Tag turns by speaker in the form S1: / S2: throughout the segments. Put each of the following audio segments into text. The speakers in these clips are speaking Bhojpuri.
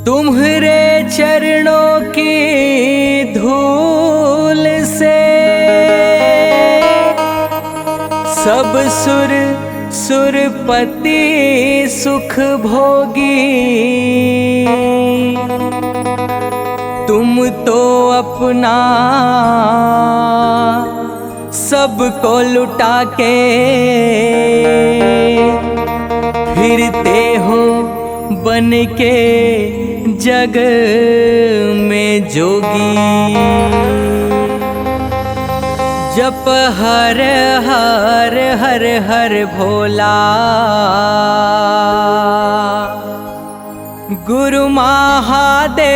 S1: तुम्हारे चरणों की धूल से सब सुरपति सुख भोगी। तुम तो अपना सबको लुटा के फिरते हो बन के जग में जोगी। जप हर हर हर हर भोला गुरु महादेव।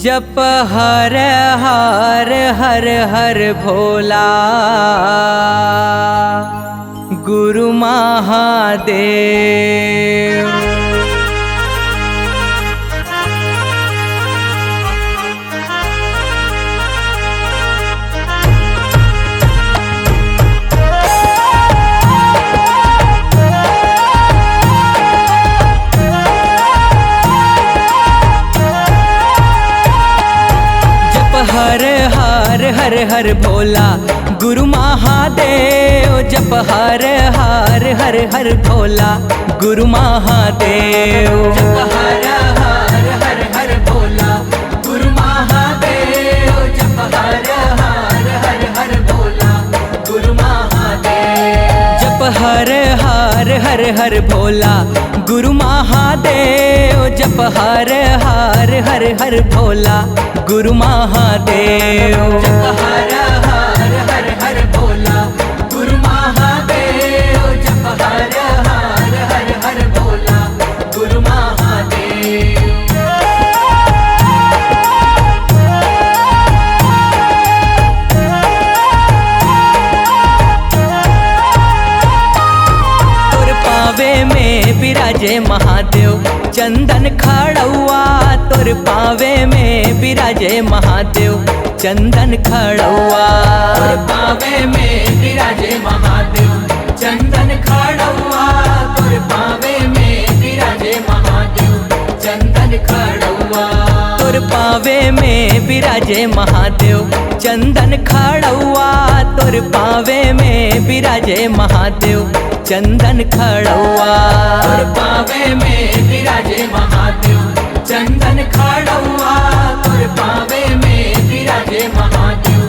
S1: जप हर हर हर हर भोला गुरु महादेव। हर हर हर हर भोला गुरु महादेव। जप हर हर हर हर भोला गुरु महादेव। जप हर हर हर हर भोला गुरु महादेव। जप हर हर हर हर भोला गुरु महादेव। जप हर हर हर हर भोला गुरु महादेव। जप हर हर हर हर भोला गुरु महादेव। जप हर हर हर हर भोला गुरु महादेव। जप हर हर हर हर भोला गुरु महादेव। तोर पावे में विराजे महादेव चंदन खड़ुआ। तोर पावे में विराजे महादेव चंदन खड़ुआ। तोर पावे में विराजे महादेव चंदन खड़ुआ। तोर पावे में विराजे महादेव चंदन खड़ुआ। तोर पावे में विराजे महादेव चंदन खड़ुआ। तोर पावे में विराजे महादेव चंदन खड़ुआ। तोर पावे में विराजे महादेव चंदन खड़ुआ। तोर पावे में विराजे महादेव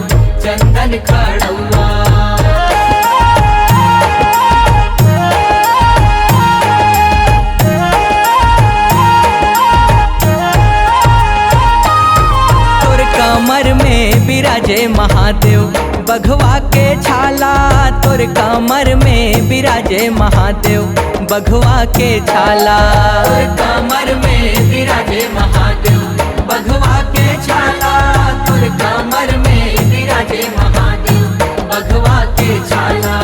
S1: चंदन खड़ुआ। तोर कमर में विराजे महादेव बघवा के छाला। तोर कमर में विराजे महादेव बघवा के छाला। तोर कमर में विराजे महादेव बघवा के छाला। तोर कमर में विराजे महादेव बघवा के छाला।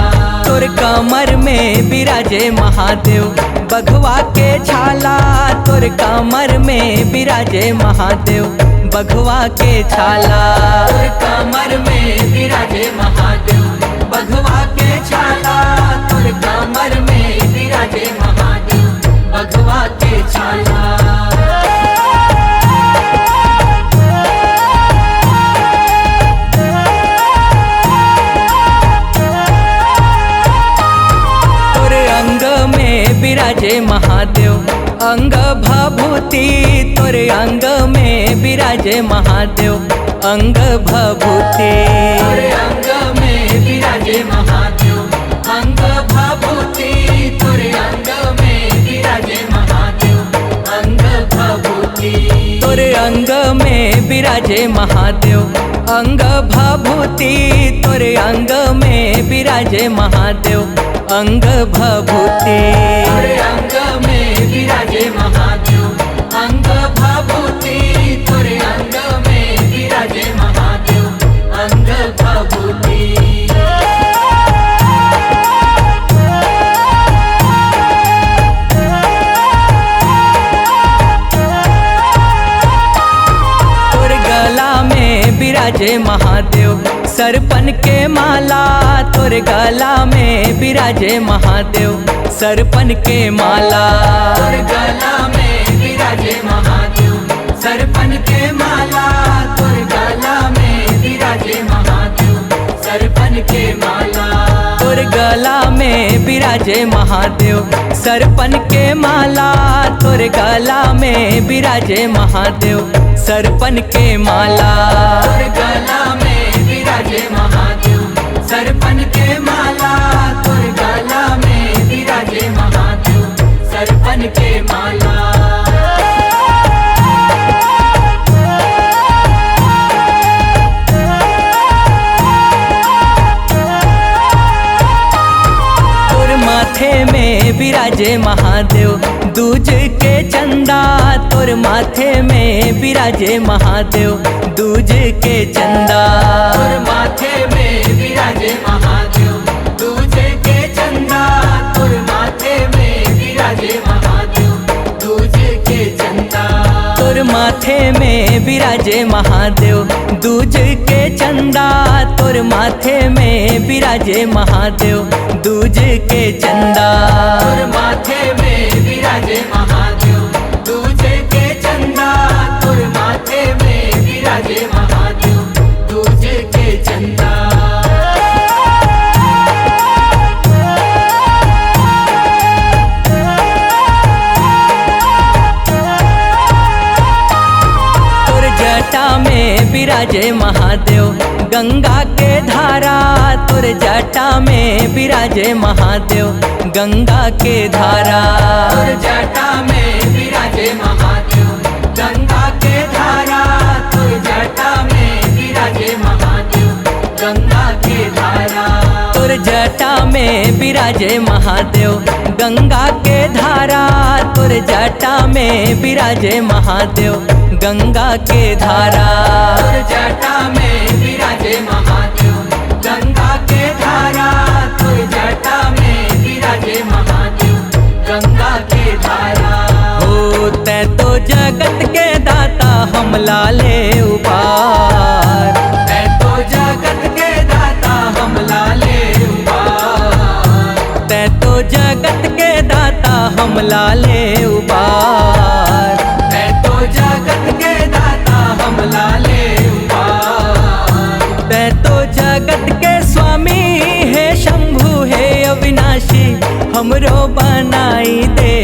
S1: तोर कमर में विराजे महादेव बघवा के छाला। तोर कमर में विराजे महादेव बघवा के छाला। तोर कमर में विराजे महादेव बघवा के छाला। तोर कमर में विराजे महादेव बघवा के छाला। तोर अंग में विराजे महादेव अंग भभूति। तोर अंग में विराजे महादेव अंग भभूति। तोर अंग में विराजे महादेव अंग भभूति। तोर अंग में विराजे महादेव अंग भभूति। तोर अंग में विराजे महादेव अंग भभूति। तोर अंग में विराजे महादेव अंग भभूति। तोर अंग में विराजे महादेव अंग भभूति। तोर अंग में विराजे महादेव अंग भभूति। बिराजे महादेव। सरपन के माला तोर गला में बिराजे महादेव। सरपन के माला तोर गला में बिराजे महादेव। सरपन के माला तोर गला में बिराजे महादेव। सरपन के माला तोर गला में बिराजे महादेव। सरपन के माला तोर गला में बिराजे महादेव। सरपन के माला तोर गला में बिराजे महादेव। सरपन के माला तोर गला में बिराजे महादेव। सरपन के माला माथे में बिराजे महादेव। दूज के चंदा तोर माथे में बिराजे महादेव। दूज के चंदा तोर माथे में बिराजे महादेव। दूज के चंदा तोर माथे में बिराजे महादेव। दूज के चंदा तोर माथे में बिराजे महादेव। दूज के चंदा तोर माथे में बिराजे महादेव। दूज के चंदा तोर माथे में बिराजे महादेव। दूज के चंदा तोर माथे में बिराजे महादेव। दूज के चंदा तोर जटा में बिराजे महादेव। गंगा के धारा तोर जटा में बिराजे महादेव। गंगा के धारा तोर जटा में बिराजे महादेव। गंगा के धारा तोर जटा में बिराजे महादेव। गंगा के धारा तोर जटा में बिराजे महादेव। गंगा के धारा तोर जटा में बिराजे महादेव। गंगा के धारा तोर जटा में बिराजे महादेव। गंगा के धारा तोर जटा में बिराजे महादेव। गंगा के धारा हो तै तो जगत के दाता हम लाले उबार। तै तो जगत के दाता हम लाले उबार। तै तो जगत के दाता हम लाले उबार। तै तो जगत के दाता हम लाले उबार। तै तो जगत के स्वामी है शंभु है अविनाशी। हमरो बनाई दे